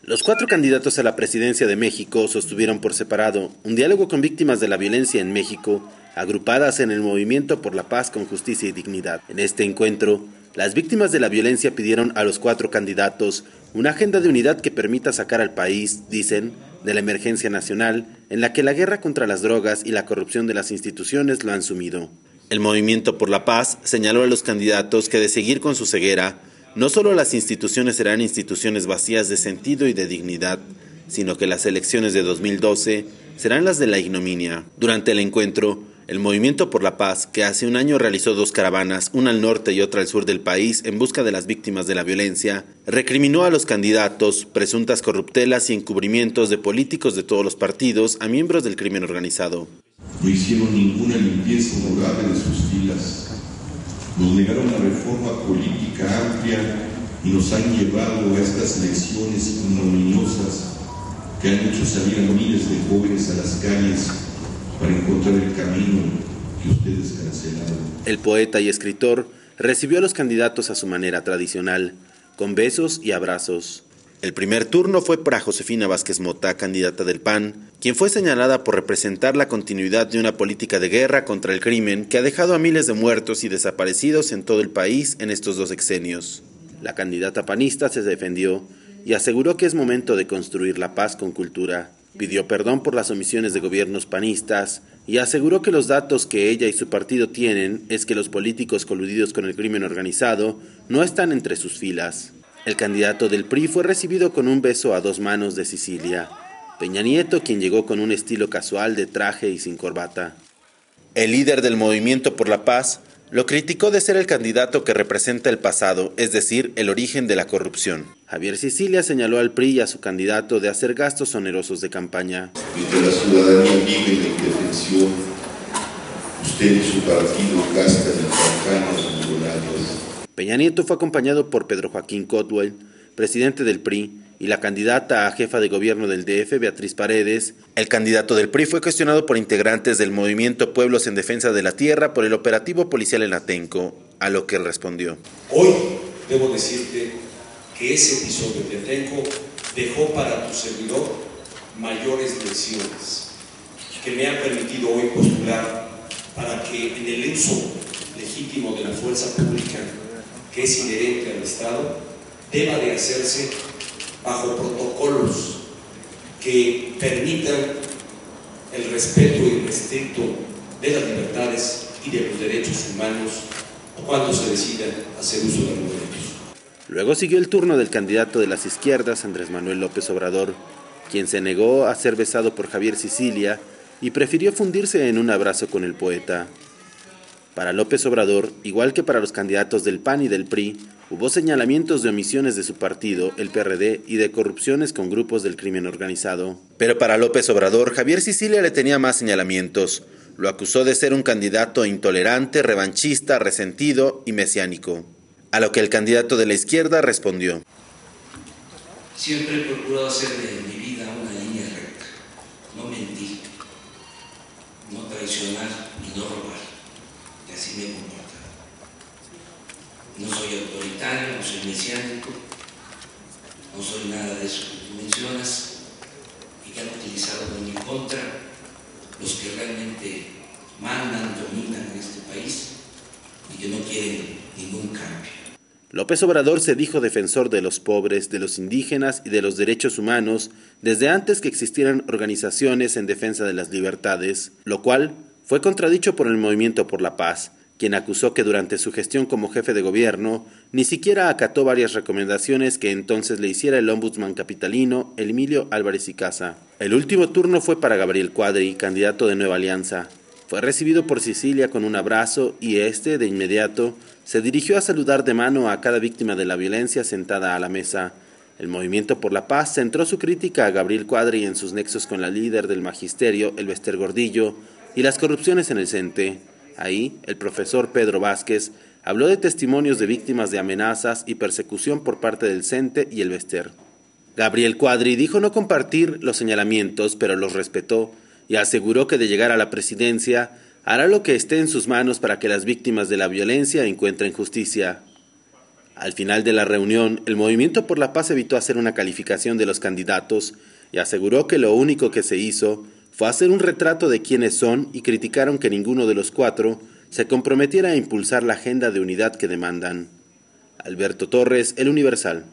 Los 4 candidatos a la presidencia de México sostuvieron por separado un diálogo con víctimas de la violencia en México, agrupadas en el Movimiento por la Paz con Justicia y Dignidad. En este encuentro, las víctimas de la violencia pidieron a los 4 candidatos una agenda de unidad que permita sacar al país, dicen, de la emergencia nacional en la que la guerra contra las drogas y la corrupción de las instituciones lo han sumido. El Movimiento por la Paz señaló a los candidatos que de seguir con su ceguera, no solo las instituciones serán instituciones vacías de sentido y de dignidad, sino que las elecciones de 2012 serán las de la ignominia. Durante el encuentro, el Movimiento por la Paz, que hace un año realizó 2 caravanas, una al norte y otra al sur del país, en busca de las víctimas de la violencia, recriminó a los candidatos presuntas corruptelas y encubrimientos de políticos de todos los partidos a miembros del crimen organizado. No hicieron ninguna limpieza honorable de sus filas. Nos negaron la reforma política amplia y nos han llevado a estas elecciones ignominiosas que han hecho salir a miles de jóvenes a las calles para encontrar el camino que ustedes cancelaron. El poeta y escritor recibió a los candidatos a su manera tradicional, con besos y abrazos. El primer turno fue para Josefina Vázquez Mota, candidata del PAN, quien fue señalada por representar la continuidad de una política de guerra contra el crimen que ha dejado a miles de muertos y desaparecidos en todo el país en estos 2 sexenios. La candidata panista se defendió y aseguró que es momento de construir la paz con cultura. Pidió perdón por las omisiones de gobiernos panistas y aseguró que los datos que ella y su partido tienen es que los políticos coludidos con el crimen organizado no están entre sus filas. El candidato del PRI fue recibido con un beso a 2 manos de Sicilia. Peña Nieto, quien llegó con un estilo casual de traje y sin corbata. El líder del Movimiento por la Paz lo criticó de ser el candidato que representa el pasado, es decir, el origen de la corrupción. Javier Sicilia señaló al PRI y a su candidato de hacer gastos onerosos de campaña. Mientras la ciudadanía vive en la indefensión, usted y su partido gastan en campañas millonarias. Peña Nieto fue acompañado por Pedro Joaquín Cotwell, presidente del PRI, y la candidata a jefa de gobierno del DF, Beatriz Paredes. El candidato del PRI fue cuestionado por integrantes del movimiento Pueblos en Defensa de la Tierra por el operativo policial en Atenco, a lo que él respondió. Hoy debo decirte que ese episodio de Atenco dejó para tu servidor mayores lecciones, que me han permitido hoy postular para que en el uso legítimo de la fuerza pública, que es inherente al Estado, deba de hacerse bajo protocolos que permitan el respeto irrestricto de las libertades y de los derechos humanos cuando se decida hacer uso de los derechos. Luego siguió el turno del candidato de las izquierdas, Andrés Manuel López Obrador, quien se negó a ser besado por Javier Sicilia y prefirió fundirse en un abrazo con el poeta. Para López Obrador, igual que para los candidatos del PAN y del PRI, hubo señalamientos de omisiones de su partido, el PRD, y de corrupciones con grupos del crimen organizado. Pero para López Obrador, Javier Sicilia le tenía más señalamientos. Lo acusó de ser un candidato intolerante, revanchista, resentido y mesiánico. A lo que el candidato de la izquierda respondió. Siempre he procurado hacer de mi vida una línea recta, no mentir, no traicionar y no robar. Y así me he comportado. No soy autoritario, no soy mesiánico, no soy nada de eso que tú mencionas y que han utilizado en mi contra los que realmente mandan, dominan en este país y que no quieren ningún cambio. López Obrador se dijo defensor de los pobres, de los indígenas y de los derechos humanos desde antes que existieran organizaciones en defensa de las libertades, lo cual fue contradicho por el Movimiento por la Paz, quien acusó que durante su gestión como jefe de gobierno ni siquiera acató varias recomendaciones que entonces le hiciera el ombudsman capitalino Emilio Álvarez y Casa. El último turno fue para Gabriel Cuadri, candidato de Nueva Alianza. Fue recibido por Sicilia con un abrazo y de inmediato, se dirigió a saludar de mano a cada víctima de la violencia sentada a la mesa. El Movimiento por la Paz centró su crítica a Gabriel Cuadri en sus nexos con la líder del magisterio, Elbester Gordillo, y las corrupciones en el CENTE. Ahí, el profesor Pedro Vázquez habló de testimonios de víctimas de amenazas y persecución por parte del CENTE y Elbester. Gabriel Cuadri dijo no compartir los señalamientos, pero los respetó y aseguró que de llegar a la presidencia hará lo que esté en sus manos para que las víctimas de la violencia encuentren justicia. Al final de la reunión, el Movimiento por la Paz evitó hacer una calificación de los candidatos y aseguró que lo único que se hizo fue hacer un retrato de quiénes son y criticaron que ninguno de los cuatro se comprometiera a impulsar la agenda de unidad que demandan. Alberto Torres, El Universal.